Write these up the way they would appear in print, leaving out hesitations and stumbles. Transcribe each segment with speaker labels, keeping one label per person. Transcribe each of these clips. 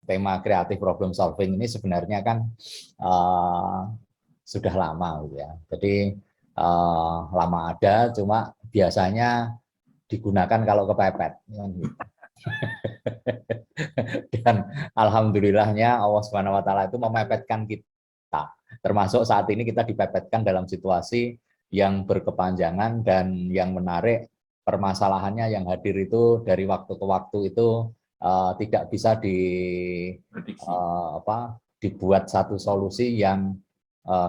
Speaker 1: tema kreatif problem solving ini sebenarnya kan sudah lama gitu ya. Jadi lama ada, cuma biasanya digunakan kalau kepepet. Dan alhamdulillahnya Allah Subhanahu Wa Taala itu memepetkan kita. Termasuk saat ini kita dipepetkan dalam situasi yang berkepanjangan dan yang menarik, permasalahannya yang hadir itu dari waktu ke waktu itu tidak bisa dibuat satu solusi yang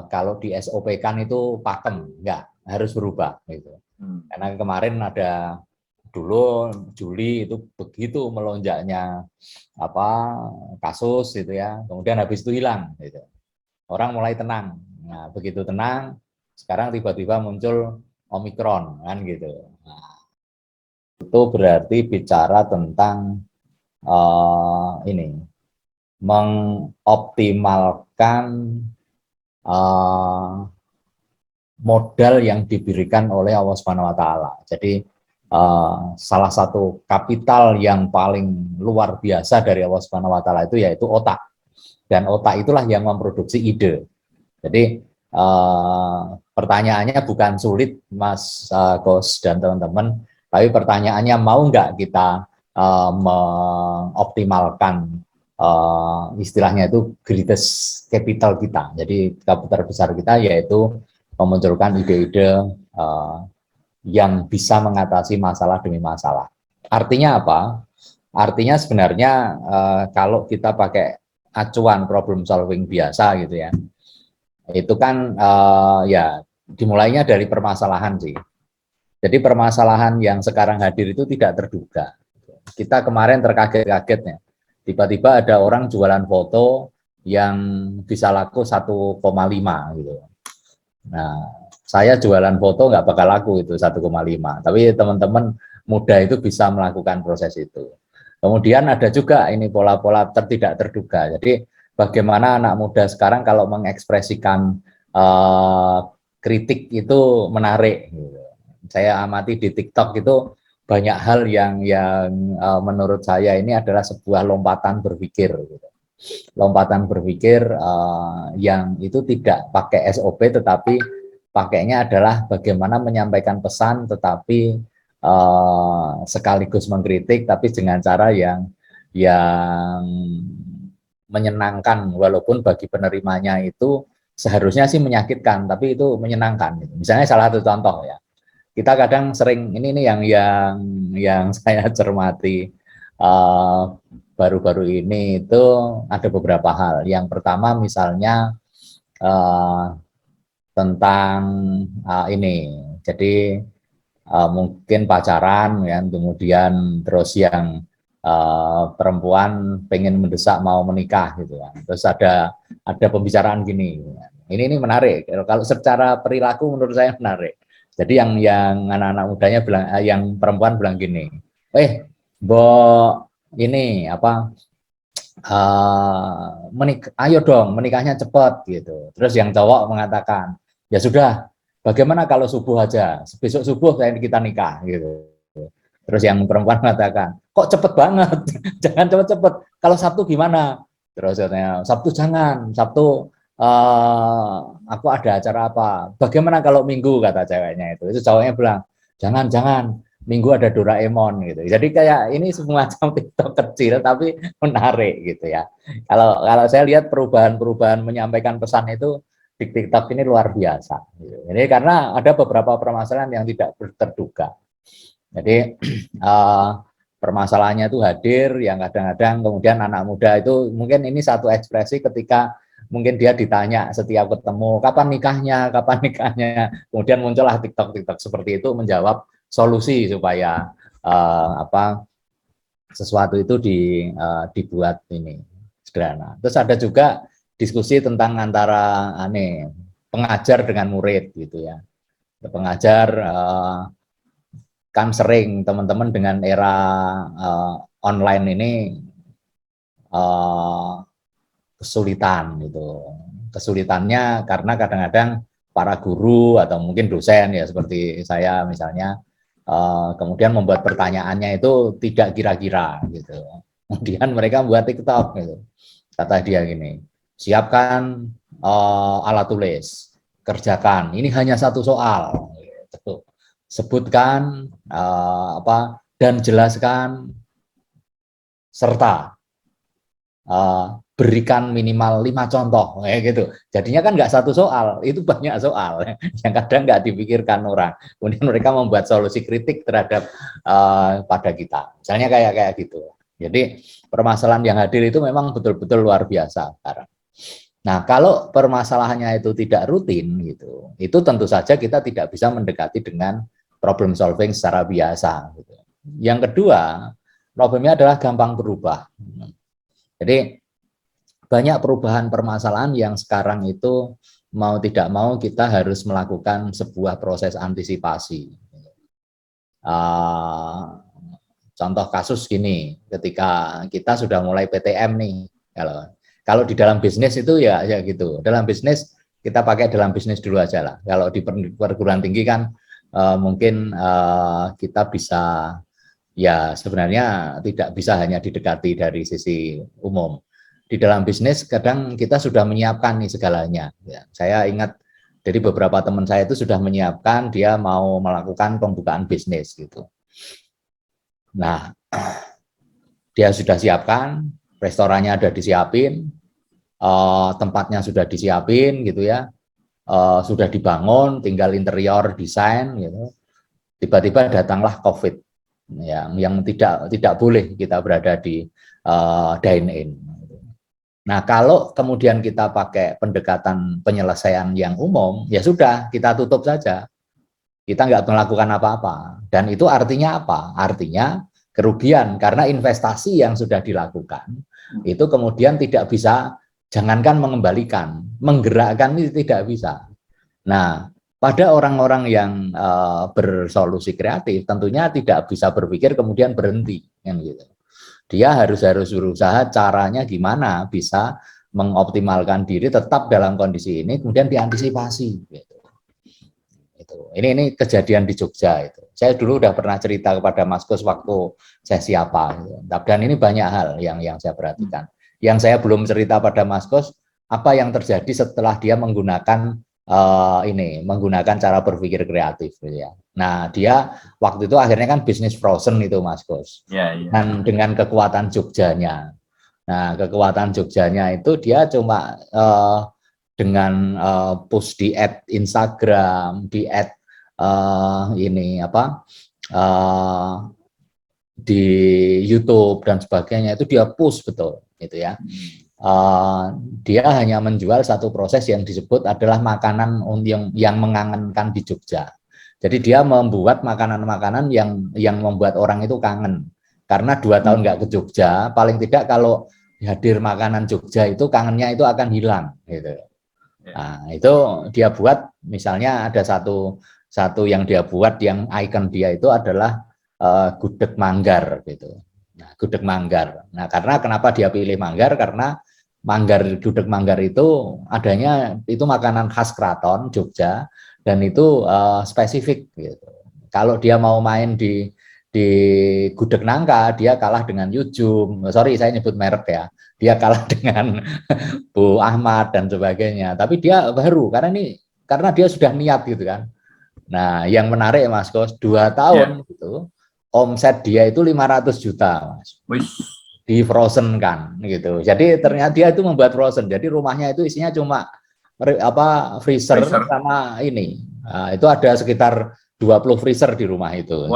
Speaker 1: kalau di SOP-kan itu pakem, enggak, harus berubah gitu. Karena kemarin ada dulu Juli itu begitu melonjaknya kasus gitu ya, kemudian habis itu hilang gitu. Orang mulai tenang. Nah, begitu tenang, sekarang tiba-tiba muncul Omikron kan gitu. Nah, itu berarti bicara tentang ini mengoptimalkan modal yang diberikan oleh Allah Subhanahu Wa Taala. Jadi salah satu kapital yang paling luar biasa dari Allah Subhanahu Wa Taala itu yaitu otak, dan otak itulah yang memproduksi ide. Jadi pertanyaannya bukan sulit, Mas Gos dan teman-teman, tapi pertanyaannya mau nggak kita mengoptimalkan istilahnya itu greatest capital kita. Jadi kapital besar kita yaitu memunculkan ide-ide yang bisa mengatasi masalah demi masalah. Artinya apa? Artinya sebenarnya kalau kita pakai acuan problem solving biasa gitu ya, itu kan ya dimulainya dari permasalahan sih. Jadi permasalahan yang sekarang hadir itu tidak terduga. Kita kemarin terkaget-kagetnya, tiba-tiba ada orang jualan foto yang bisa laku 1,5 gitu. Nah, saya jualan foto nggak bakal laku itu 1,5, tapi teman-teman muda itu bisa melakukan proses itu. Kemudian ada juga ini pola-pola tidak terduga. Jadi bagaimana anak muda sekarang kalau mengekspresikan kritik itu menarik. Gitu. Saya amati di TikTok itu banyak hal yang menurut saya ini adalah sebuah lompatan berpikir. Gitu. Lompatan berpikir yang itu tidak pakai SOP, tetapi pakainya adalah bagaimana menyampaikan pesan, tetapi sekaligus mengkritik, tapi dengan cara yang menyenangkan, walaupun bagi penerimanya itu seharusnya sih menyakitkan, tapi itu menyenangkan. Misalnya salah satu contoh ya, kita kadang sering ini yang saya cermati baru-baru ini itu ada beberapa hal. Yang pertama misalnya tentang ini, jadi mungkin pacaran ya, kemudian terus yang perempuan pengen mendesak mau menikah gitu kan. Terus ada pembicaraan gini. Ini menarik. Kalau secara perilaku menurut saya menarik. Jadi yang anak-anak mudanya bilang, yang perempuan bilang gini, Mbok ini apa? Ayo dong menikahnya cepat gitu. Terus yang cowok mengatakan, ya sudah, bagaimana kalau subuh aja, besok subuh kita nikah gitu. Terus yang perempuan mengatakan, kok cepet banget, jangan cepet-cepet, kalau Sabtu gimana? Terus katanya, Sabtu jangan, Sabtu aku ada acara apa, bagaimana kalau Minggu, kata ceweknya itu cowoknya bilang, jangan, Minggu ada Doraemon gitu. Jadi kayak ini semacam TikTok kecil tapi menarik gitu ya. Kalau saya lihat perubahan menyampaikan pesan itu di TikTok ini luar biasa. Gitu. Jadi karena ada beberapa permasalahan yang tidak terduga. Jadi permasalahannya itu hadir yang kadang-kadang kemudian anak muda itu mungkin ini satu ekspresi ketika mungkin dia ditanya setiap ketemu kapan nikahnya, kemudian muncullah TikTok seperti itu menjawab solusi supaya sesuatu itu dibuat ini sederhana. Terus ada juga diskusi tentang antara pengajar dengan murid gitu ya. Pengajar kan sering teman-teman dengan era online ini kesulitan gitu. Kesulitannya karena kadang-kadang para guru atau mungkin dosen ya seperti saya misalnya kemudian membuat pertanyaannya itu tidak kira-kira gitu. Kemudian mereka buat TikTok gitu. Kata dia gini, siapkan alat tulis, kerjakan. Ini hanya satu soal. Gitu. Sebutkan dan jelaskan serta berikan minimal 5 contoh, kayak gitu. Jadinya kan nggak satu soal, itu banyak soal yang kadang nggak dipikirkan orang. Kemudian mereka membuat solusi kritik terhadap pada kita. Misalnya kayak gitu. Jadi permasalahan yang hadir itu memang betul-betul luar biasa sekarang. Nah, kalau permasalahannya itu tidak rutin gitu, itu tentu saja kita tidak bisa mendekati dengan problem solving secara biasa. Gitu. Yang kedua, problemnya adalah gampang berubah. Jadi banyak perubahan permasalahan yang sekarang itu mau tidak mau kita harus melakukan sebuah proses antisipasi. Contoh kasus gini, ketika kita sudah mulai PTM nih, kalau di dalam bisnis itu ya gitu. Dalam bisnis kita pakai dalam bisnis dulu aja lah. Kalau di perguruan tinggi kan mungkin kita bisa ya sebenarnya tidak bisa hanya didekati dari sisi umum. Di dalam bisnis kadang kita sudah menyiapkan nih segalanya. Ya, saya ingat dari beberapa teman saya itu sudah menyiapkan dia mau melakukan pembukaan bisnis gitu. Nah, dia sudah siapkan, restorannya ada disiapin, tempatnya sudah disiapin gitu ya, sudah dibangun, tinggal interior desain gitu. Tiba-tiba datanglah COVID yang tidak boleh kita berada di dine-in. Nah, kalau kemudian kita pakai pendekatan penyelesaian yang umum, ya sudah kita tutup saja. Kita nggak melakukan apa-apa. Dan itu artinya apa? Artinya kerugian karena investasi yang sudah dilakukan itu kemudian tidak bisa, jangankan mengembalikan, menggerakkan ini tidak bisa. Nah, pada orang-orang yang bersolusi kreatif tentunya tidak bisa berpikir kemudian berhenti kan gitu. Dia harus berusaha caranya gimana bisa mengoptimalkan diri tetap dalam kondisi ini kemudian diantisipasi gitu. Ini kejadian di Jogja itu. Saya dulu udah pernah cerita kepada Mas Gus waktu saya siapa. Gitu. Dan ini banyak hal yang saya perhatikan. Yang saya belum cerita pada Mas Gus, apa yang terjadi setelah dia menggunakan menggunakan cara berpikir kreatif. Gitu ya. Nah dia waktu itu akhirnya kan bisnis frozen itu Mas Gus. Dan dengan kekuatan Jogjanya. Nah kekuatan Jogjanya itu dia cuma dengan post di Instagram, di di YouTube dan sebagainya itu dia push betul, gitu ya. Dia hanya menjual satu proses yang disebut adalah makanan yang mengangenkan di Jogja. Jadi dia membuat makanan-makanan yang membuat orang itu kangen. Karena 2 tahun nggak ke Jogja, paling tidak kalau hadir makanan Jogja itu kangennya itu akan hilang, gitu. Nah, itu dia buat misalnya ada satu yang dia buat yang ikon dia itu adalah gudeg manggar gitu. Nah, gudeg manggar. Nah, karena kenapa dia pilih manggar? Karena gudeg manggar itu adanya itu makanan khas Keraton Jogja dan itu spesifik gitu. Kalau dia mau main di gudeg nangka, dia kalah dengan Yujum. Sorry, saya nyebut merek ya. Dia kalah dengan Bu Ahmad dan sebagainya. Tapi dia baru karena dia sudah niat gitu kan. Nah, yang menarik Mas Kos, 2 tahun gitu, omset dia itu 500 juta, Mas. Di frozen kan gitu. Jadi ternyata dia itu membuat frozen. Jadi rumahnya itu isinya cuma freezer. Sama ini. Nah, itu ada sekitar 20 freezer di rumah itu.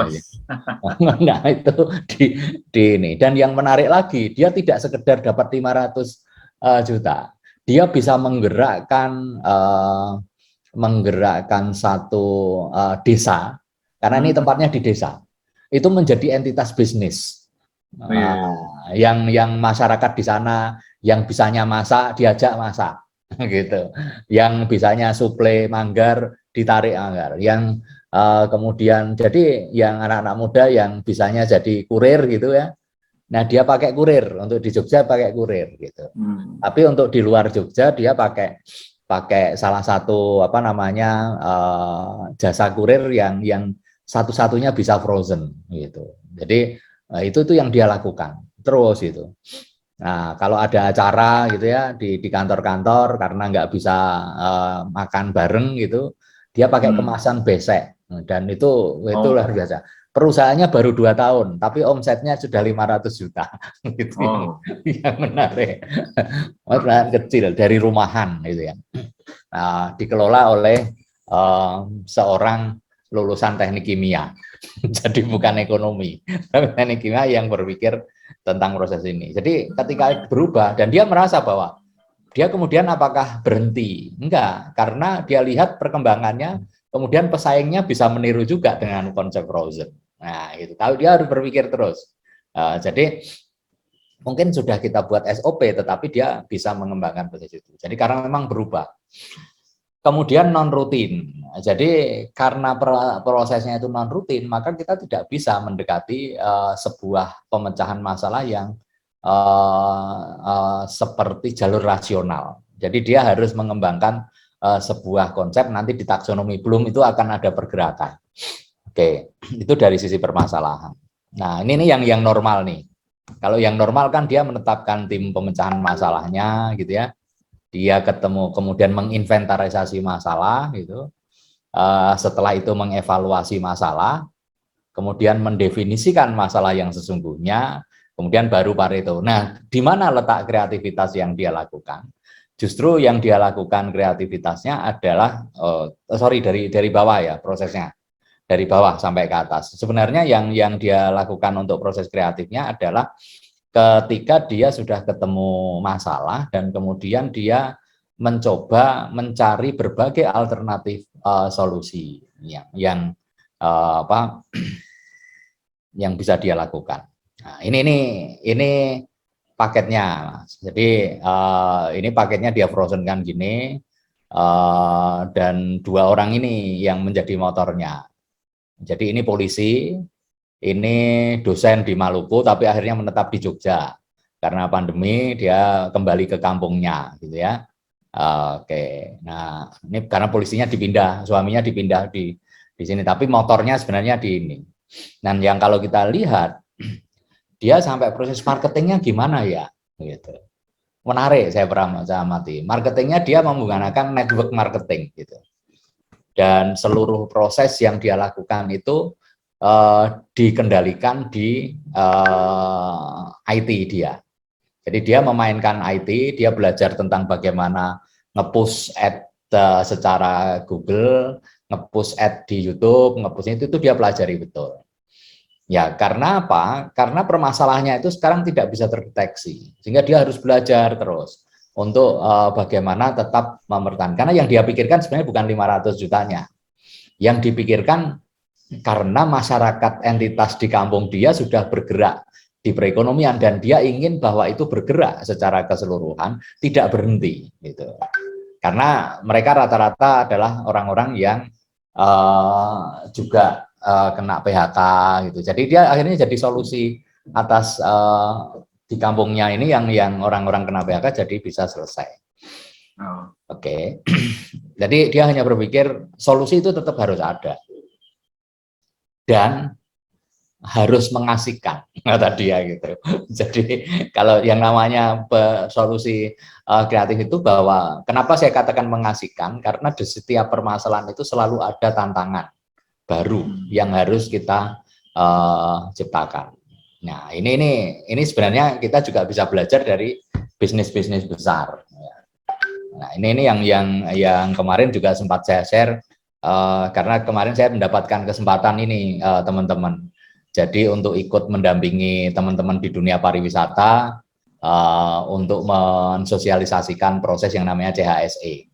Speaker 1: Nah, itu di ini. Dan yang menarik lagi, dia tidak sekedar dapat 500 juta. Dia bisa menggerakkan satu desa, karena ini tempatnya di desa. Itu menjadi entitas bisnis. Yang masyarakat di sana yang bisanya masak diajak masak gitu. Yang bisanya suplai manggar ditarik manggar. Yang kemudian jadi yang anak-anak muda yang bisanya jadi kurir gitu ya. Nah, dia pakai kurir, untuk di Jogja pakai kurir gitu. Tapi untuk di luar Jogja dia pakai salah satu jasa kurir yang satu-satunya bisa frozen gitu. Jadi itu yang dia lakukan. terus gitu. Nah, kalau ada acara gitu ya di kantor-kantor karena nggak bisa makan bareng gitu, dia pakai kemasan besek dan itu luar biasa. Perusahaannya baru 2 tahun, tapi omsetnya sudah 500 juta. Gitu yang menarik. Perusahaan kecil dari rumahan gitu ya. Nah, dikelola oleh seorang lulusan teknik kimia. Jadi bukan ekonomi, tapi teknik kimia yang berpikir tentang proses ini. Jadi ketika berubah dan dia merasa bahwa dia kemudian apakah berhenti? Enggak, karena dia lihat perkembangannya, kemudian pesaingnya bisa meniru juga dengan konsep frozen. Nah, gitu. Kalau dia harus berpikir terus. Jadi mungkin sudah kita buat SOP, tetapi dia bisa mengembangkan proses itu. Jadi karena memang berubah. Kemudian non rutin. Jadi karena prosesnya itu non rutin, maka kita tidak bisa mendekati sebuah pemecahan masalah yang seperti jalur rasional. Jadi dia harus mengembangkan sebuah konsep, nanti di taksonomi belum itu akan ada pergerakan. Oke, itu dari sisi permasalahan. Nah, ini yang normal nih. Kalau yang normal kan dia menetapkan tim pemecahan masalahnya gitu ya. Dia ketemu kemudian menginventarisasi masalah gitu. Setelah itu mengevaluasi masalah, kemudian mendefinisikan masalah yang sesungguhnya, kemudian baru Pareto. Nah, di mana letak kreativitas yang dia lakukan? Justru yang dia lakukan kreativitasnya adalah dari bawah ya prosesnya, dari bawah sampai ke atas. Sebenarnya yang dia lakukan untuk proses kreatifnya adalah ketika dia sudah ketemu masalah dan kemudian dia mencoba mencari berbagai alternatif solusi yang bisa dia lakukan. Nah, ini paketnya, Mas. Jadi ini paketnya dia frozen kan gini, dan 2 orang ini yang menjadi motornya. Jadi ini polisi, ini dosen di Maluku tapi akhirnya menetap di Jogja karena pandemi, dia kembali ke kampungnya gitu ya. Oke, nah ini karena polisinya dipindah, suaminya dipindah di sini, tapi motornya sebenarnya di ini. Dan yang kalau kita lihat, dia sampai proses marketingnya gimana ya, gitu. Menarik, saya pernah amati. Marketingnya dia menggunakan network marketing gitu. Dan seluruh proses yang dia lakukan itu dikendalikan di IT dia. Jadi dia memainkan IT, dia belajar tentang bagaimana nge-push ad secara Google, nge-push ad di YouTube, nge-push itu dia pelajari betul. Ya, karena apa? Karena permasalahannya itu sekarang tidak bisa terdeteksi, sehingga dia harus belajar terus untuk bagaimana tetap mempertahankan. Karena yang dia pikirkan sebenarnya bukan 500 jutanya. Yang dipikirkan karena masyarakat entitas di kampung dia sudah bergerak di perekonomian dan dia ingin bahwa itu bergerak secara keseluruhan, tidak berhenti gitu. Karena mereka rata-rata adalah orang-orang yang juga kena PHK gitu. Jadi dia akhirnya jadi solusi atas di kampungnya ini yang orang-orang kena PHK jadi bisa selesai. Oke. Jadi dia hanya berpikir solusi itu tetap harus ada. Dan harus mengasihkan, kata dia gitu. Jadi kalau yang namanya solusi kreatif itu bahwa kenapa saya katakan mengasihkan, karena di setiap permasalahan itu selalu ada tantangan baru yang harus kita ciptakan. Nah ini sebenarnya kita juga bisa belajar dari bisnis-bisnis besar. Nah ini yang kemarin juga sempat saya share. Karena kemarin saya mendapatkan kesempatan ini teman-teman, jadi untuk ikut mendampingi teman-teman di dunia pariwisata untuk mensosialisasikan proses yang namanya CHSE.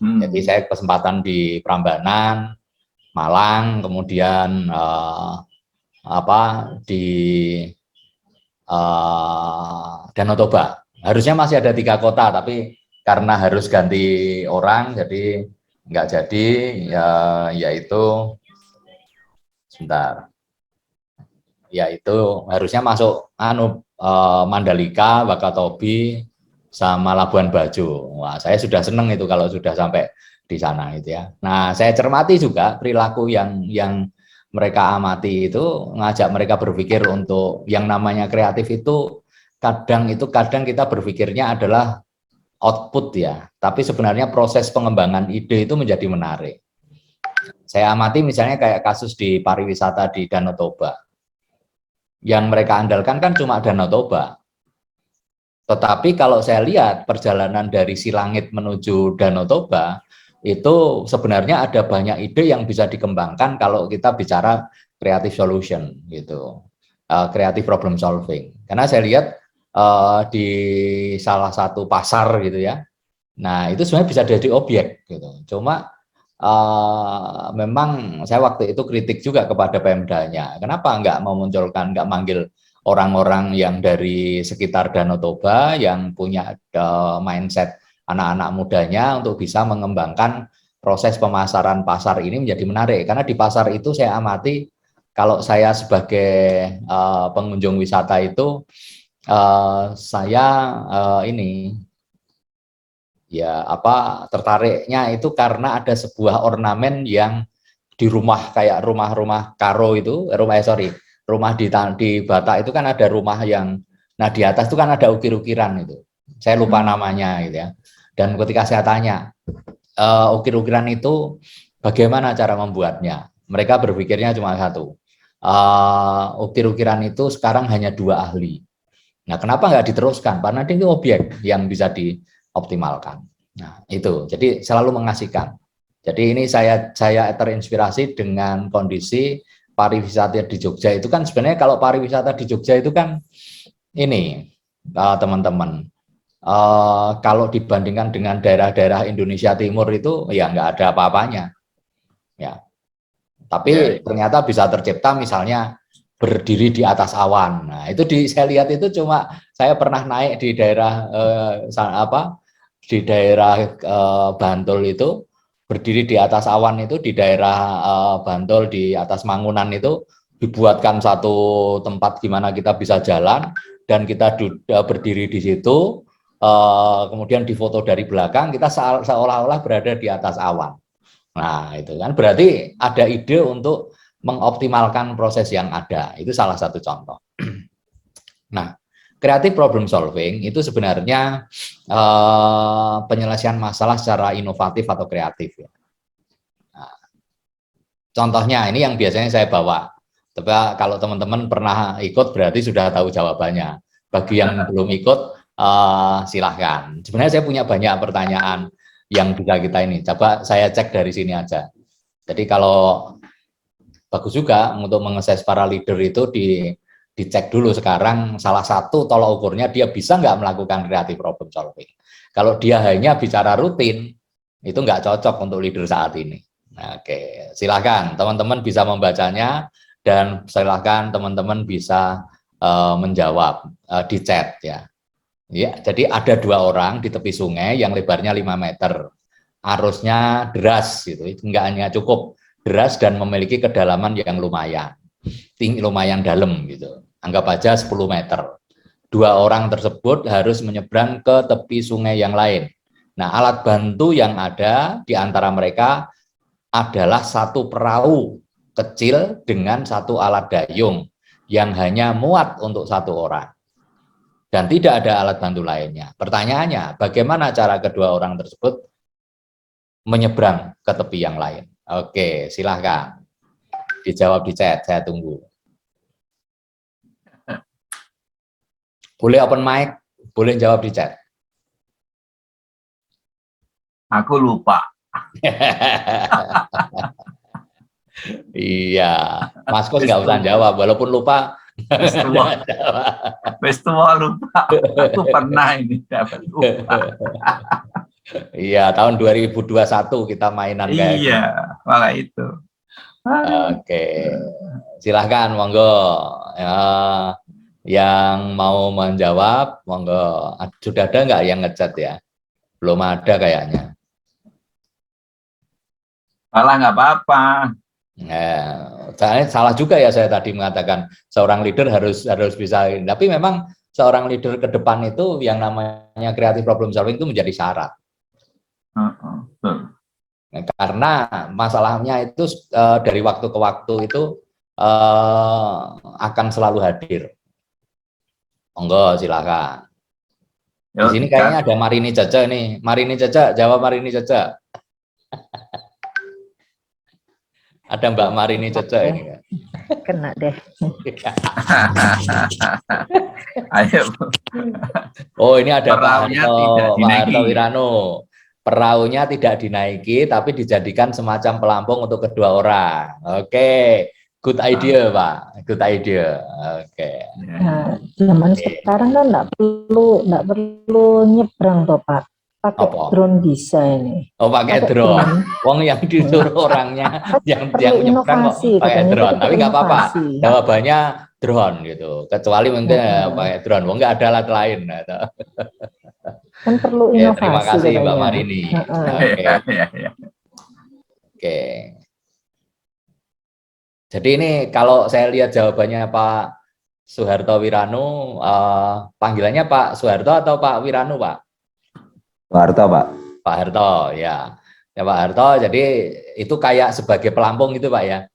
Speaker 1: Jadi saya kesempatan di Prambanan, Malang, kemudian di Danau Toba. Harusnya masih ada 3 kota, tapi karena harus ganti orang, jadi nggak jadi, yaitu sebentar, yaitu harusnya masuk Mandalika, Wakatobi, sama Labuan Bajo. Wah, saya sudah seneng itu kalau sudah sampai di sana gitu ya. Nah, saya cermati juga perilaku yang mereka amati itu ngajak mereka berpikir untuk yang namanya kreatif itu kadang kita berpikirnya adalah output ya, tapi sebenarnya proses pengembangan ide itu menjadi menarik. Saya amati misalnya kayak kasus di pariwisata di Danau Toba. Yang mereka andalkan kan cuma Danau Toba. Tetapi kalau saya lihat perjalanan dari Silangit menuju Danau Toba, itu sebenarnya ada banyak ide yang bisa dikembangkan kalau kita bicara creative solution gitu, creative problem solving. Karena saya lihat di salah satu pasar gitu ya, nah itu sebenarnya bisa jadi objek gitu. Cuma memang saya waktu itu kritik juga kepada Pemdanya, kenapa nggak memunculkan, nggak manggil orang-orang yang dari sekitar Danau Toba yang punya mindset anak-anak mudanya untuk bisa mengembangkan proses pemasaran pasar ini menjadi menarik. Karena di pasar itu saya amati, kalau saya sebagai pengunjung wisata itu, saya ini ya tertariknya itu karena ada sebuah ornamen yang di rumah, kayak rumah-rumah karo itu, rumah di Batak itu kan ada rumah yang, nah di atas itu kan ada ukir-ukiran itu, saya lupa namanya gitu ya. Dan ketika saya tanya ukir-ukiran itu bagaimana cara membuatnya, mereka berpikirnya cuma satu, ukir-ukiran itu sekarang hanya 2 ahli. Nah, kenapa nggak diteruskan? Karena ini objek yang bisa dioptimalkan. Nah, itu. Jadi selalu mengasihkan. Jadi ini saya terinspirasi dengan kondisi pariwisata di Jogja itu kan, sebenarnya kalau pariwisata di Jogja itu kan ini teman-teman, kalau dibandingkan dengan daerah-daerah Indonesia Timur itu ya nggak ada apa-apanya. Ya. Tapi ternyata bisa tercipta misalnya berdiri di atas awan. Nah, itu saya lihat itu cuma saya pernah naik di daerah Bantul itu, berdiri di atas awan itu di daerah Bantul di atas Mangunan itu dibuatkan satu tempat gimana kita bisa jalan dan kita berdiri di situ, kemudian difoto dari belakang, kita seolah-olah berada di atas awan. Nah, itu kan berarti ada ide untuk mengoptimalkan proses yang ada. Itu salah satu contoh. Nah, creative problem solving itu sebenarnya penyelesaian masalah secara inovatif atau kreatif ya. Nah, contohnya ini yang biasanya saya bawa. Tapi kalau teman-teman pernah ikut berarti sudah tahu jawabannya. Bagi yang belum ikut silahkan. Sebenarnya saya punya banyak pertanyaan yang bisa kita ini. Coba saya cek dari sini aja. Jadi kalau bagus juga untuk mengeses para leader itu dicek dulu sekarang salah satu tolak ukurnya dia bisa nggak melakukan creative problem solving. Kalau dia hanya bicara rutin, itu nggak cocok untuk leader saat ini. Nah, oke, silakan teman-teman bisa membacanya dan silakan teman-teman bisa menjawab di chat ya. Ya, jadi ada 2 orang di tepi sungai yang lebarnya 5 meter, arusnya deras gitu, itu nggak hanya cukup deras dan memiliki kedalaman yang lumayan, lumayan dalam gitu. Anggap aja 10 meter. 2 orang tersebut harus menyeberang ke tepi sungai yang lain. Nah, alat bantu yang ada di antara mereka adalah satu perahu kecil dengan satu alat dayung yang hanya muat untuk 1 orang. Dan tidak ada alat bantu lainnya. Pertanyaannya, bagaimana cara kedua orang tersebut menyeberang ke tepi yang lain? Oke, silahkan dijawab di chat, saya tunggu. Boleh open mic, boleh jawab di chat.
Speaker 2: Aku lupa.
Speaker 1: Iya, Mas Kus nggak usah jawab, walaupun lupa.
Speaker 2: Festival lupa. Aku pernah ini dapat lupa.
Speaker 1: Iya, tahun 2021 kita mainan kayak
Speaker 2: iya, malah itu.
Speaker 1: Oke, silahkan, monggo. Ya, yang mau menjawab, monggo. Sudah ada nggak yang ngechat ya? Belum ada kayaknya.
Speaker 2: Malah nggak apa-apa.
Speaker 1: Salah juga ya saya tadi mengatakan seorang leader harus bisa, tapi memang seorang leader ke depan itu yang namanya creative problem solving itu menjadi syarat. Karena masalahnya itu dari waktu ke waktu itu akan selalu hadir. Monggo silakan. Di
Speaker 2: Yuk,
Speaker 1: sini kayaknya ada Marini Cece nih. Marini Cece, jawab Marini Cece. Ada Mbak Marini Cece ini.
Speaker 3: Kena deh.
Speaker 2: Ayo.
Speaker 1: Oh, ini ada
Speaker 2: Perahunya
Speaker 1: Pak
Speaker 2: tidak
Speaker 1: Harto, Pak
Speaker 2: dinaiki.
Speaker 1: Harto Wirano. Perahunya tidak dinaiki, tapi dijadikan semacam pelampung untuk kedua orang. Oke, good idea, Pak. Good idea. Oke.
Speaker 3: Nah, zaman sekarang kan nggak perlu nyebrang toh Pak. Pakai
Speaker 1: Apa?
Speaker 3: drone bisa ini.
Speaker 1: Oh, pakai drone. Wong yang disuruh orangnya yang
Speaker 3: Perlu
Speaker 1: nyebrang kok
Speaker 3: inovasi,
Speaker 1: pakai
Speaker 3: katanya
Speaker 1: drone.
Speaker 3: itu
Speaker 1: Tapi nggak apa-apa.
Speaker 3: inovasi.
Speaker 1: Jawabannya drone gitu. Kecuali mungkin pakai drone. Wong nggak ada alat lain. Gitu.
Speaker 3: Kan perlu
Speaker 1: Oke,
Speaker 3: inovasi
Speaker 1: terima kasih Mbak
Speaker 3: katanya.
Speaker 1: Marini. Oke.
Speaker 2: Ya.
Speaker 1: Oke. Jadi ini kalau saya lihat jawabannya Pak Soeharto Wiranu, panggilannya Pak Soeharto atau Pak Wiranu, Pak?
Speaker 4: Soeharto, Pak.
Speaker 1: Pak Harto, ya. Ya Pak Harto, jadi itu kayak sebagai pelampung gitu, Pak ya?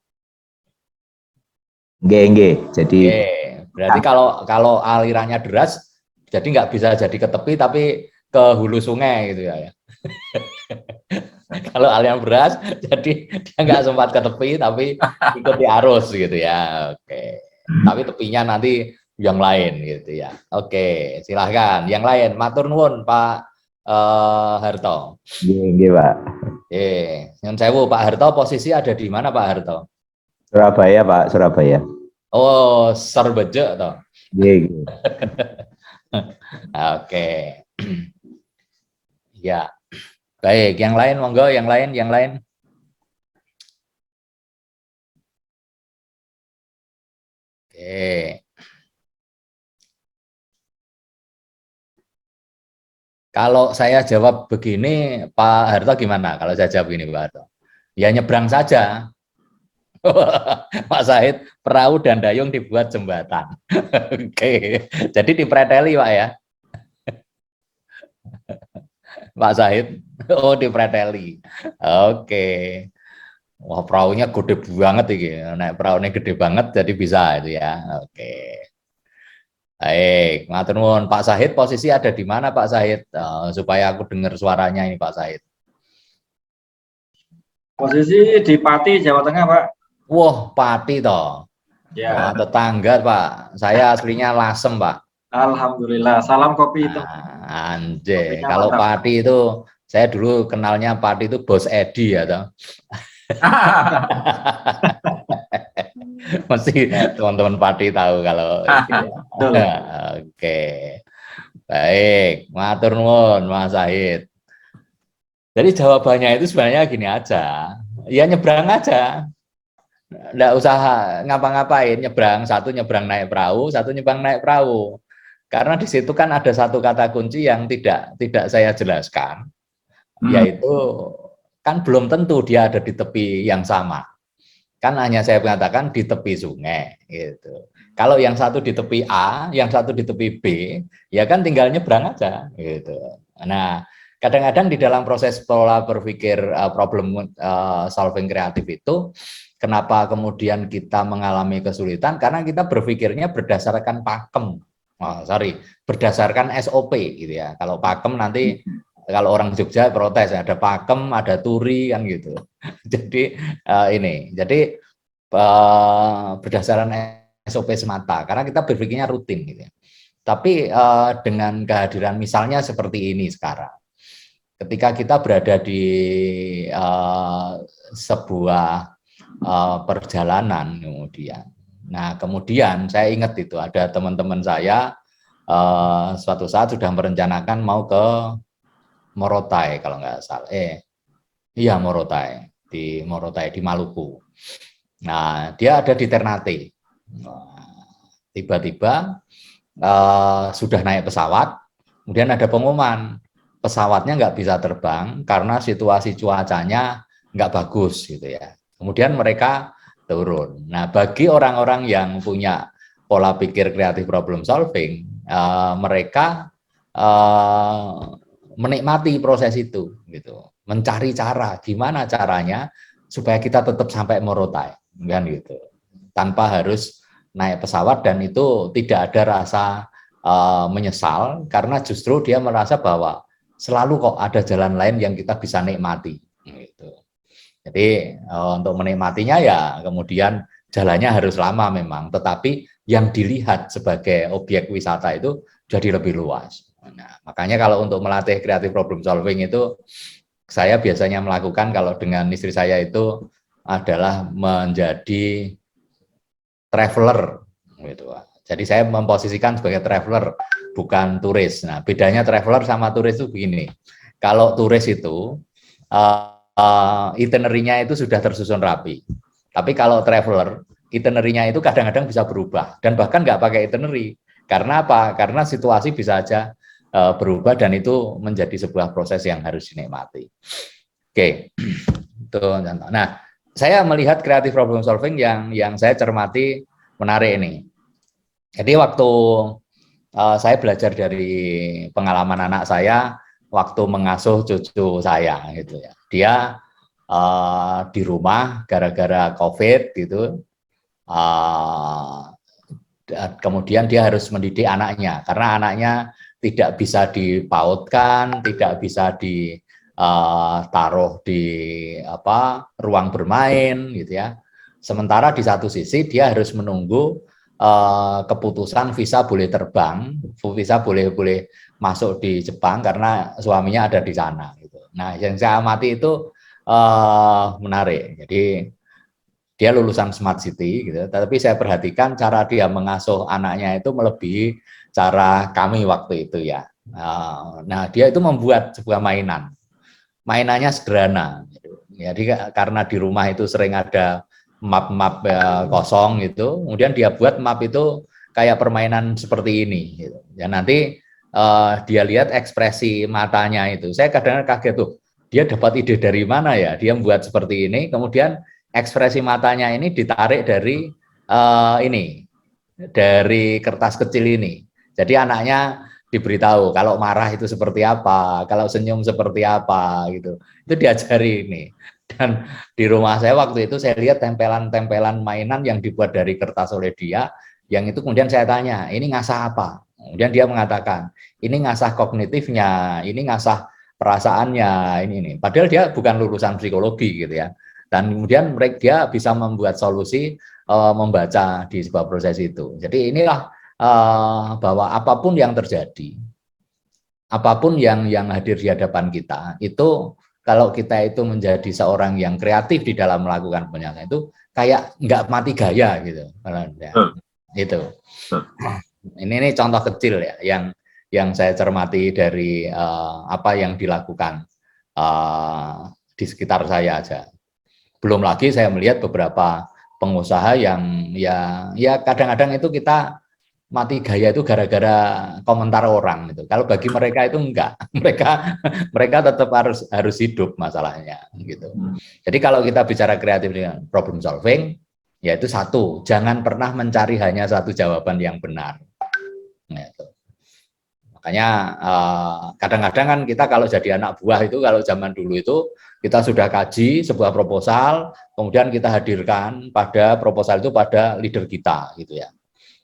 Speaker 4: Nggih. Jadi
Speaker 1: Oke. Berarti kalau alirannya deras, jadi nggak bisa jadi ke tepi, tapi ke hulu sungai gitu ya. Kalau aliran beras, jadi dia nggak sempat ke tepi, tapi ikuti arus gitu ya. Oke. Tapi tepinya nanti yang lain gitu ya. Oke, silahkan. Yang lain, matur nuwun Pak Harto.
Speaker 4: nggih, Pak.
Speaker 1: Nyun sewu Pak Harto, posisi ada di mana Pak Harto?
Speaker 4: Surabaya, Pak, Surabaya.
Speaker 1: Oh, Serbeje toh.
Speaker 4: Nggih.
Speaker 1: Oke. Ya. Baik, yang lain monggo, yang lain. Oke. Kalau saya jawab begini, Pak Harto gimana? Kalau saya jawab begini, Pak Harto. Ya nyebrang saja. Pak Said, perahu dan dayung dibuat jembatan. Oke. Jadi dipreteli, Pak ya. Pak Said. Oh, dipreteli. Oke. Wah, perahunya gede banget iki. Naik perahunya gede banget jadi bisa itu ya. Oke. Baik, matur nuwun. Pak Sahid posisi ada di mana Pak Sahid? Supaya aku dengar suaranya ini Pak Sahid.
Speaker 5: Posisi di Pati, Jawa Tengah, Pak.
Speaker 1: Wah, Pati toh.
Speaker 5: Ya.
Speaker 1: Wah, tetangga Pak. Saya aslinya Lasem Pak.
Speaker 5: Alhamdulillah. Salam kopi itu.
Speaker 1: Anjay, kalau Pati itu saya dulu kenalnya Pati itu Bos Edi ya toh. Mesti teman-teman Pati tahu kalau Oke. Baik, matur nuwun Mas Sahid. Jadi jawabannya itu sebenarnya gini aja. Ya nyebrang aja. Nggak usah ngapa-ngapain, nyebrang, satu nyebrang naik perahu, satu nyebrang naik perahu. Karena di situ kan ada satu kata kunci yang tidak saya jelaskan, yaitu kan belum tentu dia ada di tepi yang sama. Kan hanya saya mengatakan di tepi sungai gitu. Kalau yang satu di tepi A, yang satu di tepi B, ya kan tinggal nyebrang aja gitu. Nah, kadang-kadang di dalam proses pola berpikir problem solving kreatif itu, kenapa kemudian kita mengalami kesulitan? Karena kita berpikirnya berdasarkan pakem. Berdasarkan SOP gitu ya. Kalau pakem nanti kalau orang Jogja protes, ada pakem, ada turi kan gitu. Jadi jadi berdasarkan SOP semata, karena kita berpikirnya rutin gitu ya. Tapi dengan kehadiran misalnya seperti ini sekarang, ketika kita berada di sebuah perjalanan kemudian saya ingat itu ada teman-teman saya suatu saat sudah merencanakan mau ke Morotai kalau nggak salah, iya Morotai di Maluku. Nah dia ada di Ternate, tiba-tiba sudah naik pesawat, kemudian ada pengumuman pesawatnya nggak bisa terbang karena situasi cuacanya nggak bagus gitu ya. Kemudian mereka turun. Nah, bagi orang-orang yang punya pola pikir kreatif problem solving, mereka menikmati proses itu, gitu, mencari cara, gimana caranya supaya kita tetap sampai Morotai, kan gitu, tanpa harus naik pesawat dan itu tidak ada rasa menyesal karena justru dia merasa bahwa selalu kok ada jalan lain yang kita bisa nikmati. Gitu. Jadi untuk menikmatinya ya kemudian jalannya harus lama memang, tetapi yang dilihat sebagai objek wisata itu jadi lebih luas. Nah, makanya kalau untuk melatih creative problem solving itu saya biasanya melakukan kalau dengan istri saya itu adalah menjadi traveler gitu. Jadi saya memposisikan sebagai traveler bukan turis. Nah, bedanya traveler sama turis itu begini. Kalau turis itu itinerary-nya itu sudah tersusun rapi. Tapi kalau traveler, itinerary-nya itu kadang-kadang bisa berubah dan bahkan nggak pakai itinerary. Karena apa? Karena situasi bisa aja berubah dan itu menjadi sebuah proses yang harus dinikmati. Oke, itu contoh. Nah, saya melihat creative problem solving yang saya cermati menarik ini. Jadi waktu saya belajar dari pengalaman anak saya waktu mengasuh cucu saya gitu ya. Dia di rumah gara-gara COVID gitu. Kemudian dia harus mendidik anaknya karena anaknya tidak bisa dipautkan, tidak bisa ditaruh di ruang bermain gitu ya. Sementara di satu sisi dia harus menunggu keputusan visa boleh terbang, visa boleh masuk di Jepang karena suaminya ada di sana gitu. Nah, yang saya amati itu menarik. Jadi dia lulusan Smart City gitu, tapi saya perhatikan cara dia mengasuh anaknya itu melebihi cara kami waktu itu ya. Nah, dia itu membuat sebuah mainan. Mainannya sederhana. Jadi karena di rumah itu sering ada map-map kosong gitu, kemudian dia buat map itu kayak permainan seperti ini gitu. Ya nanti dia lihat ekspresi matanya itu. Saya kadang-kadang kaget tuh, dia dapat ide dari mana ya? Dia membuat seperti ini, kemudian ekspresi matanya ini ditarik dari dari kertas kecil ini. Jadi anaknya diberitahu kalau marah itu seperti apa, kalau senyum seperti apa gitu. Itu diajari ini. Dan di rumah saya waktu itu saya lihat tempelan-tempelan mainan yang dibuat dari kertas oleh dia, yang itu kemudian saya tanya, ini ngasah apa? Kemudian dia mengatakan, ini ngasah kognitifnya, ini ngasah perasaannya, ini. Padahal dia bukan lulusan psikologi gitu ya. Dan kemudian dia bisa membuat solusi membaca di sebuah proses itu. Jadi inilah bahwa apapun yang terjadi, apapun yang hadir di hadapan kita, itu kalau kita itu menjadi seorang yang kreatif di dalam melakukan penyelesaian itu kayak nggak mati gaya gitu. Itu. Ini contoh kecil ya yang saya cermati dari apa yang dilakukan di sekitar saya aja. Belum lagi saya melihat beberapa pengusaha yang ya kadang-kadang itu kita mati gaya itu gara-gara komentar orang gitu. Kalau bagi mereka itu enggak, mereka tetap harus hidup masalahnya gitu. Jadi kalau kita bicara kreatif dengan problem solving, yaitu satu, jangan pernah mencari hanya satu jawaban yang benar. Gitu. Makanya kadang-kadang kan kita kalau jadi anak buah itu kalau zaman dulu itu kita sudah kaji sebuah proposal, kemudian kita hadirkan pada proposal itu pada leader kita gitu ya.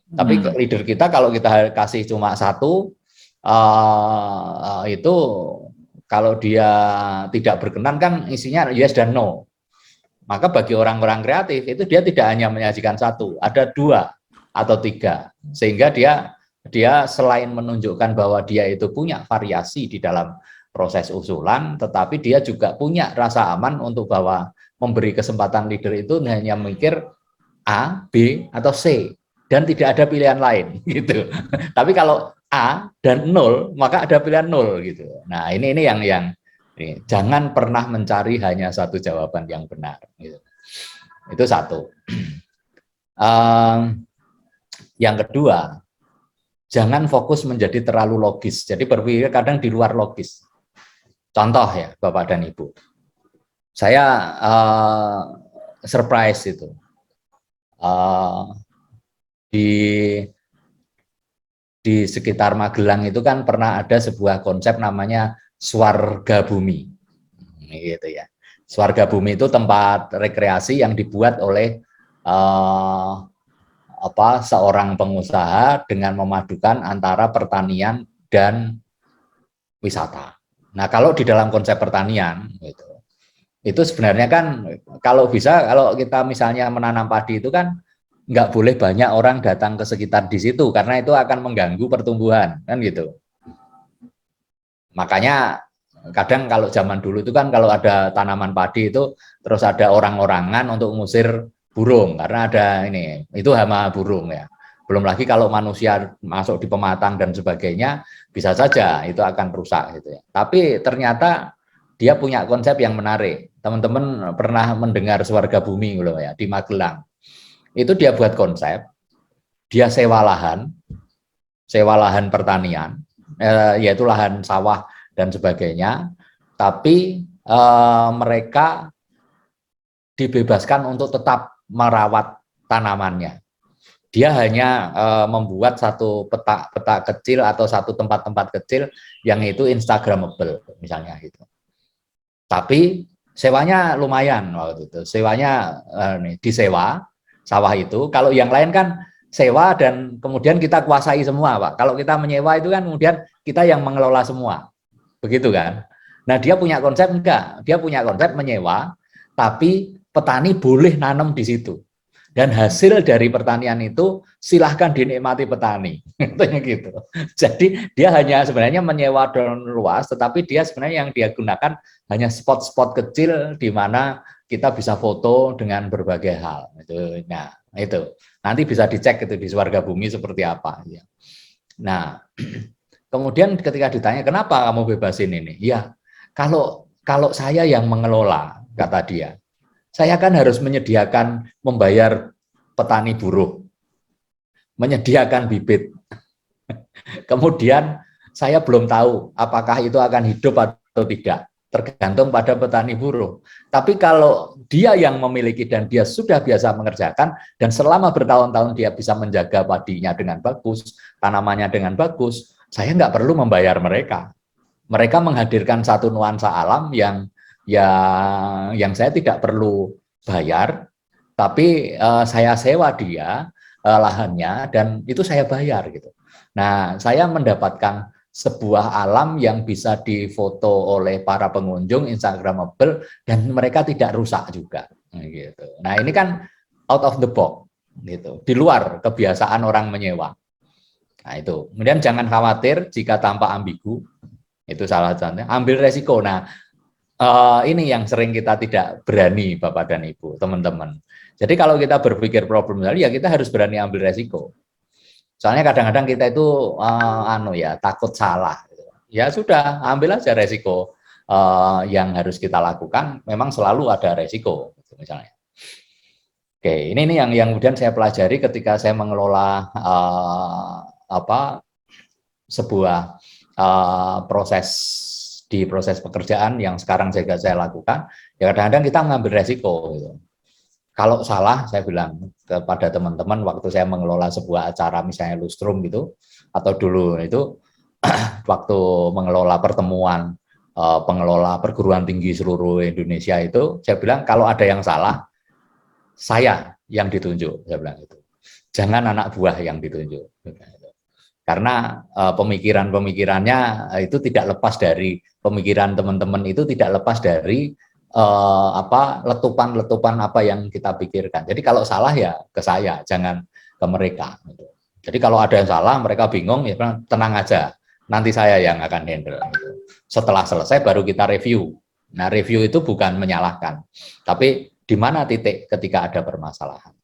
Speaker 1: Tapi leader kita kalau kita kasih cuma satu, itu kalau dia tidak berkenan kan isinya yes dan no. Maka bagi orang-orang kreatif itu dia tidak hanya menyajikan satu, ada dua atau tiga. Sehingga dia selain menunjukkan bahwa dia itu punya variasi di dalam proses usulan, tetapi dia juga punya rasa aman untuk bahwa memberi kesempatan leader itu hanya mikir A, B, atau C. Dan tidak ada pilihan lain gitu. Tapi kalau A dan 0 maka ada pilihan 0 gitu. Nah ini yang jangan pernah mencari hanya satu jawaban yang benar. Gitu. Itu satu. Yang kedua, jangan fokus menjadi terlalu logis. Jadi berpikir kadang di luar logis. Contoh ya Bapak dan Ibu, saya surprise itu. Di sekitar Magelang itu kan pernah ada sebuah konsep namanya Swarga Bumi, gitu ya. Swarga Bumi itu tempat rekreasi yang dibuat oleh seorang pengusaha dengan memadukan antara pertanian dan wisata. Nah, kalau di dalam konsep pertanian itu sebenarnya kan kalau kita misalnya menanam padi itu kan nggak boleh banyak orang datang ke sekitar di situ karena itu akan mengganggu pertumbuhan kan gitu. Makanya kadang kalau zaman dulu itu kan kalau ada tanaman padi itu terus ada orang-orangan untuk mengusir burung karena ada itu hama burung ya. Belum lagi kalau manusia masuk di pematang dan sebagainya bisa saja itu akan rusak gitu ya. Tapi ternyata dia punya konsep yang menarik. Teman-teman pernah mendengar Swarga Bumi loh ya di Magelang. Itu dia buat konsep, dia sewa lahan pertanian, yaitu lahan sawah dan sebagainya, tapi mereka dibebaskan untuk tetap merawat tanamannya. Dia hanya membuat satu peta kecil atau satu tempat-tempat kecil yang itu instagramable misalnya gitu. Tapi sewanya lumayan waktu itu. Sewanya disewa sawah itu. Kalau yang lain kan sewa dan kemudian kita kuasai semua, Pak. Kalau kita menyewa itu kan kemudian kita yang mengelola semua. Begitu kan? Nah, dia punya konsep enggak? Dia punya konsep menyewa, tapi petani boleh nanam di situ. Dan hasil dari pertanian itu silahkan dinikmati petani. Gitu. Jadi dia hanya sebenarnya menyewa dan luas, tetapi dia sebenarnya yang dia gunakan hanya spot-spot kecil di mana kita bisa foto dengan berbagai hal. Nah, itu nanti bisa dicek itu di Swarga Bumi seperti apa. Nah, kemudian ketika ditanya kenapa kamu bebasin ini, ya kalau saya yang mengelola, kata dia. Saya kan harus membayar petani buruh, menyediakan bibit. Kemudian saya belum tahu apakah itu akan hidup atau tidak, tergantung pada petani buruh. Tapi kalau dia yang memiliki dan dia sudah biasa mengerjakan, dan selama bertahun-tahun dia bisa menjaga padinya dengan bagus, tanamannya dengan bagus, saya nggak perlu membayar mereka. Mereka menghadirkan satu nuansa alam yang saya tidak perlu bayar, tapi saya sewa dia lahannya dan itu saya bayar gitu. Nah, saya mendapatkan sebuah alam yang bisa difoto oleh para pengunjung instagramable dan mereka tidak rusak juga gitu. Nah, ini kan out of the box gitu, di luar kebiasaan orang menyewa. Nah, itu. Kemudian jangan khawatir jika tampak ambigu. Itu salah satunya, ambil resiko. Nah, ini yang sering kita tidak berani, Bapak dan Ibu, teman-teman. Jadi kalau kita berpikir problem ya kita harus berani ambil resiko. Soalnya kadang-kadang kita itu takut salah. Ya sudah, ambil aja resiko yang harus kita lakukan. Memang selalu ada resiko, misalnya. Oke, ini yang kemudian saya pelajari ketika saya mengelola sebuah proses pekerjaan yang sekarang saya lakukan, ya kadang-kadang kita mengambil resiko. Gitu. Kalau salah, saya bilang kepada teman-teman waktu saya mengelola sebuah acara misalnya Lustrum gitu, atau dulu itu waktu mengelola pertemuan pengelola perguruan tinggi seluruh Indonesia itu, saya bilang kalau ada yang salah, saya yang ditunjuk, saya bilang itu. Jangan anak buah yang ditunjuk. Karena pemikirannya itu tidak lepas dari pemikiran teman-teman itu tidak lepas dari letupan apa yang kita pikirkan. Jadi kalau salah ya ke saya, jangan ke mereka. Jadi kalau ada yang salah, mereka bingung, ya tenang aja, nanti saya yang akan handle. Setelah selesai baru kita review. Nah, review itu bukan menyalahkan, tapi di mana titik ketika ada permasalahan.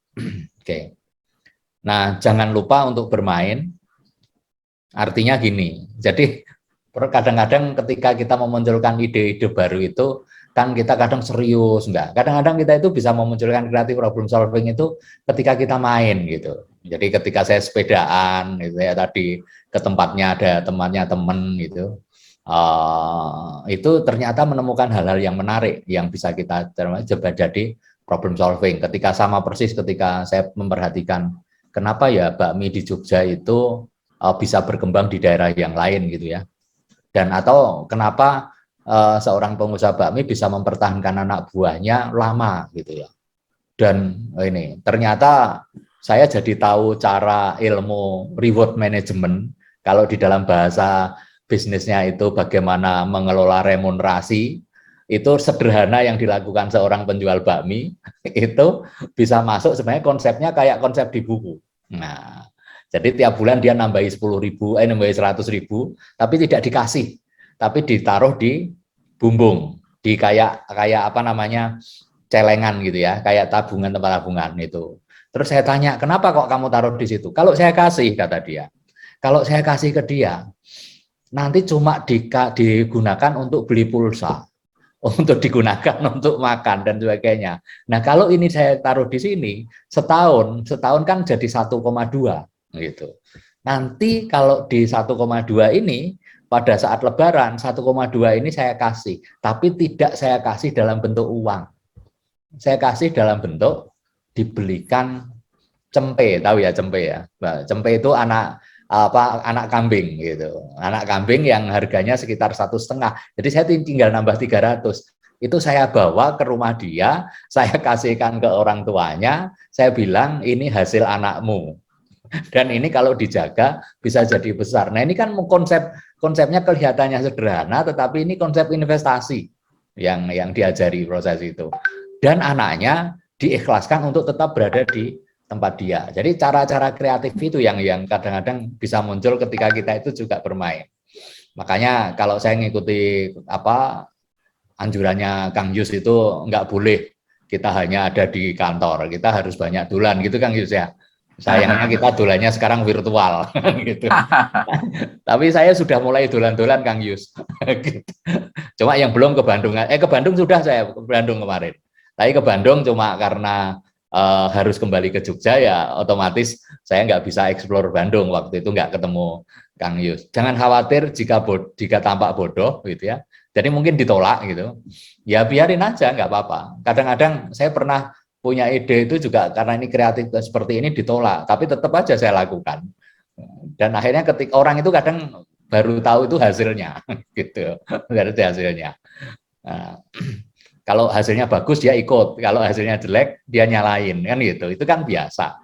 Speaker 1: Oke. Nah, jangan lupa untuk bermain. Artinya gini, jadi kadang-kadang ketika kita memunculkan ide-ide baru itu, kan kita kadang serius, enggak. Kadang-kadang kita itu bisa memunculkan creative problem solving itu ketika kita main gitu. Jadi ketika saya sepedaan gitu ya, tadi ke tempatnya ada temannya temen gitu, itu ternyata menemukan hal-hal yang menarik yang bisa kita coba jadi problem solving. Ketika sama persis ketika saya memperhatikan kenapa ya bakmi di Jogja itu bisa berkembang di daerah yang lain gitu ya, dan atau kenapa seorang pengusaha bakmi bisa mempertahankan anak buahnya lama gitu ya, dan ini ternyata saya jadi tahu cara ilmu reward management. Kalau di dalam bahasa bisnisnya itu bagaimana mengelola remunerasi, itu sederhana yang dilakukan seorang penjual bakmi, itu bisa masuk sebenarnya konsepnya kayak konsep di buku. Nah, jadi tiap bulan dia nambahi 10.000, nambahi 100.000, tapi tidak dikasih, tapi ditaruh di bumbung, di kayak apa namanya, celengan gitu ya, kayak tabungan, tempat tabungan itu. Terus saya tanya, kenapa kok kamu taruh di situ? Kalau saya kasih, kata dia, kalau saya kasih ke dia, nanti cuma digunakan untuk beli pulsa, untuk digunakan untuk makan dan sebagainya. Nah, kalau ini saya taruh di sini setahun kan jadi 1,2 gitu. Nanti kalau di 1,2 ini pada saat lebaran 1,2 ini saya kasih, tapi tidak saya kasih dalam bentuk uang. Saya kasih dalam bentuk dibelikan cempe, tahu ya cempe ya. Cempe itu anak kambing gitu, anak kambing yang harganya sekitar 1,5. Jadi saya tinggal nambah 300. Itu saya bawa ke rumah dia, saya kasihkan ke orang tuanya, saya bilang ini hasil anakmu, dan ini kalau dijaga bisa jadi besar. Nah, ini kan konsepnya kelihatannya sederhana, tetapi ini konsep investasi yang diajari proses itu, dan anaknya diikhlaskan untuk tetap berada di tempat dia. Jadi cara-cara kreatif itu yang kadang-kadang bisa muncul ketika kita itu juga bermain. Makanya kalau saya ngikuti anjurannya Kang Yus itu nggak boleh kita hanya ada di kantor, kita harus banyak dolan gitu Kang Yus ya. Sayangnya kita dolannya sekarang virtual gitu. Tapi saya sudah mulai dolan-dolan Kang Yus. Cuma yang belum ke Bandung. Ke Bandung sudah saya ke Bandung kemarin. Tapi ke Bandung cuma karena harus kembali ke Jogja ya otomatis saya nggak bisa eksplor Bandung, waktu itu nggak ketemu Kang Yus. Jangan khawatir jika tampak bodoh gitu ya, jadi mungkin ditolak gitu ya, biarin aja nggak apa-apa. Kadang-kadang saya pernah punya ide itu juga karena ini kreatif seperti ini ditolak, tapi tetap aja saya lakukan, dan akhirnya ketika orang itu kadang baru tahu itu hasilnya gitu, dari hasilnya. Nah, kalau hasilnya bagus dia ikut, kalau hasilnya jelek dia nyalain kan gitu. Itu kan biasa.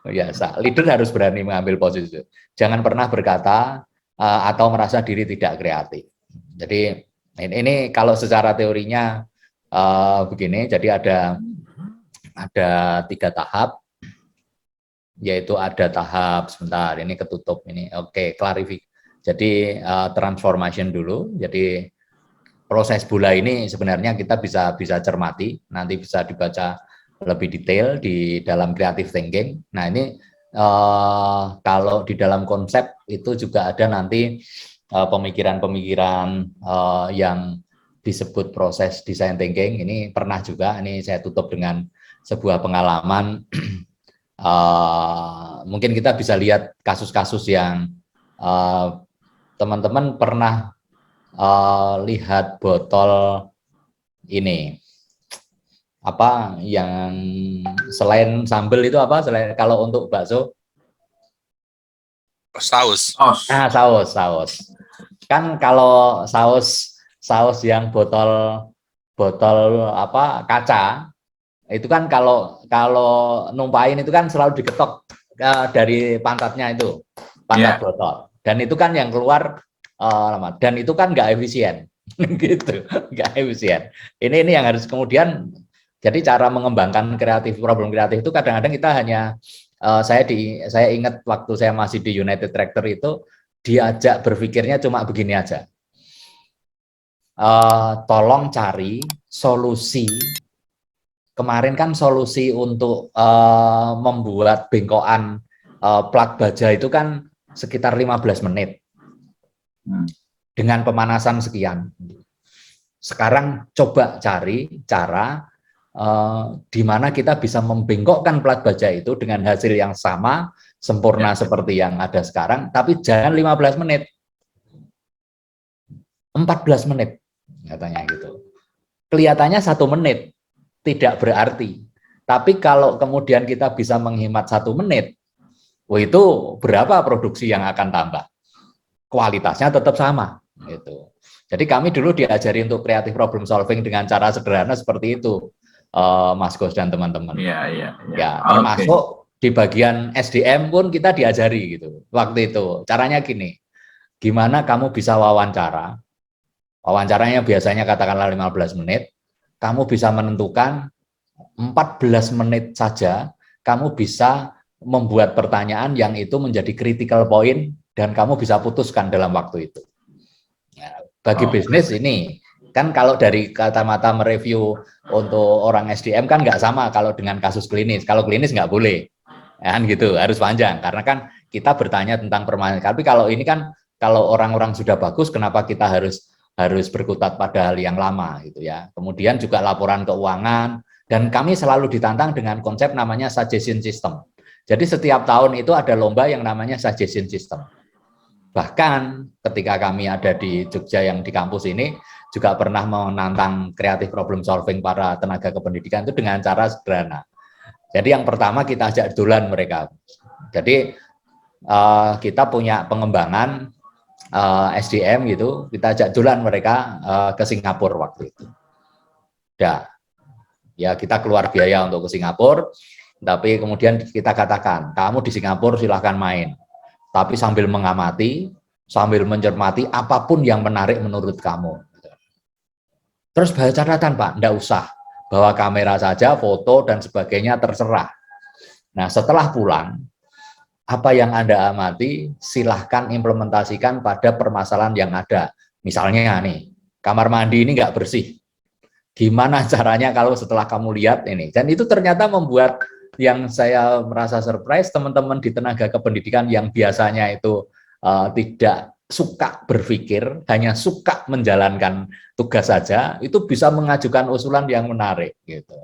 Speaker 1: Biasa. Leader harus berani mengambil posisi. Jangan pernah berkata atau merasa diri tidak kreatif. Jadi ini kalau secara teorinya begini. Jadi ada 3 tahap, yaitu ada tahap sebentar ini ketutup ini. Oke, klarifikasi. Jadi transformation dulu. Jadi proses bola ini sebenarnya kita bisa cermati, nanti bisa dibaca lebih detail di dalam creative thinking. Nah ini kalau di dalam konsep itu juga ada nanti pemikiran-pemikiran yang disebut proses design thinking. Ini pernah juga, ini saya tutup dengan sebuah pengalaman. Mungkin kita bisa lihat kasus-kasus yang teman-teman pernah lihat botol ini apa yang selain sambal itu apa, selain kalau untuk bakso
Speaker 6: saus.
Speaker 1: Nah, saus kan, kalau saus yang botol apa kaca itu kan kalau numpain itu kan selalu diketok dari pantatnya itu, pantat botol, dan itu kan yang keluar dan itu kan nggak efisien gitu, nggak efisien. Ini yang harus kemudian, jadi cara mengembangkan problem kreatif itu kadang-kadang kita hanya saya ingat waktu saya masih di United Tractor itu diajak berpikirnya cuma begini aja, tolong cari solusi. Kemarin kan solusi untuk membuat bengkokan plak baja itu kan sekitar 15 menit. Dengan pemanasan sekian. Sekarang coba cari cara di mana kita bisa membengkokkan plat baja itu dengan hasil yang sama, sempurna seperti yang ada sekarang, tapi jangan 15 menit. 14 menit katanya gitu. Kelihatannya 1 menit tidak berarti. Tapi kalau kemudian kita bisa menghemat 1 menit, itu berapa produksi yang akan tambah? Kualitasnya tetap sama gitu. Jadi kami dulu diajari untuk creative problem solving dengan cara sederhana seperti itu. Mas Gus dan teman-teman.
Speaker 2: Iya.
Speaker 1: Ya, termasuk di bagian SDM pun kita diajari gitu. Waktu itu caranya gini, gimana kamu bisa wawancara? Wawancaranya biasanya katakanlah 15 menit, kamu bisa menentukan 14 menit saja, kamu bisa membuat pertanyaan yang itu menjadi critical point dan kamu bisa putuskan dalam waktu itu. Ya, bagi bisnis ini, kan kalau dari kacamata mereview untuk orang SDM kan nggak sama kalau dengan kasus klinis. Kalau klinis nggak boleh, kan gitu, harus panjang. Karena kan kita bertanya tentang permasalahan. Tapi kalau ini kan, kalau orang-orang sudah bagus, kenapa kita harus berkutat pada hal yang lama gitu ya. Kemudian juga laporan keuangan, dan kami selalu ditantang dengan konsep namanya suggestion system. Jadi setiap tahun itu ada lomba yang namanya suggestion system. Bahkan ketika kami ada di Jogja yang di kampus ini, juga pernah menantang kreatif problem solving para tenaga kependidikan itu dengan cara sederhana. Jadi yang pertama kita ajak dolan mereka. Jadi kita punya pengembangan SDM gitu, kita ajak dolan mereka ke Singapura waktu itu. Ya kita keluar biaya untuk ke Singapura, tapi kemudian kita katakan, kamu di Singapura silahkan main, tapi sambil mengamati, sambil mencermati apapun yang menarik menurut kamu. Terus baca catatan Pak, enggak usah, bawa kamera saja, foto dan sebagainya terserah. Nah setelah pulang, apa yang Anda amati, silahkan implementasikan pada permasalahan yang ada. Misalnya nih, kamar mandi ini nggak bersih. Gimana caranya kalau setelah kamu lihat ini? Dan itu ternyata membuat yang saya merasa surprise, teman-teman di tenaga kependidikan yang biasanya itu tidak suka berpikir, hanya suka menjalankan tugas saja, itu bisa mengajukan usulan yang menarik. Gitu.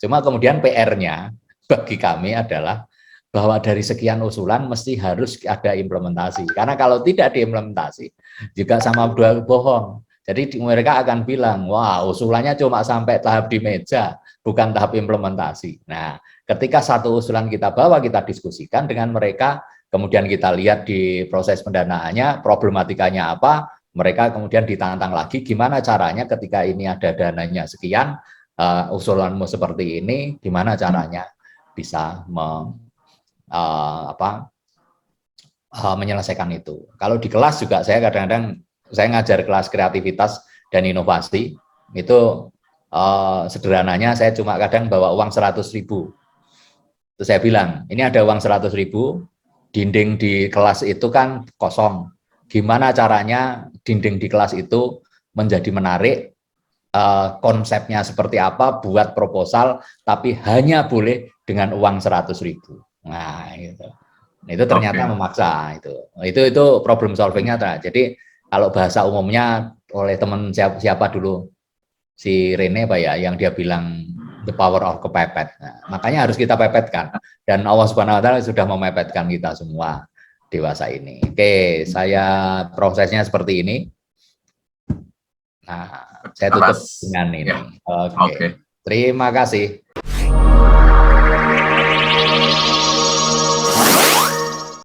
Speaker 1: Cuma kemudian PR-nya bagi kami adalah bahwa dari sekian usulan mesti harus ada implementasi. Karena kalau tidak diimplementasi, juga sama bohong. Jadi mereka akan bilang, wah usulannya cuma sampai tahap di meja, bukan tahap implementasi. Nah, ketika satu usulan kita bawa, kita diskusikan dengan mereka, kemudian kita lihat di proses pendanaannya, problematikanya apa, mereka kemudian ditantang lagi, gimana caranya ketika ini ada dananya sekian, usulanmu seperti ini, gimana caranya bisa menyelesaikan itu. Kalau di kelas juga saya kadang-kadang, saya ngajar kelas kreativitas dan inovasi, itu sederhananya saya cuma kadang bawa uang 100.000. Terus saya bilang, ini ada uang 100.000, dinding di kelas itu kan kosong. Gimana caranya dinding di kelas itu menjadi menarik, konsepnya seperti apa, buat proposal, tapi hanya boleh dengan uang 100.000. Nah, itu ternyata memaksa itu problem solvingnya. Jadi kalau bahasa umumnya oleh teman siapa dulu, si Rene Pak ya, yang dia bilang the power of kepepet. Nah, makanya harus kita pepetkan, dan Allah Subhanahu Wa Taala sudah memepetkan kita semua dewasa ini. Oke, saya prosesnya seperti ini. Nah, saya tutup dengan ini. Oke. Terima kasih.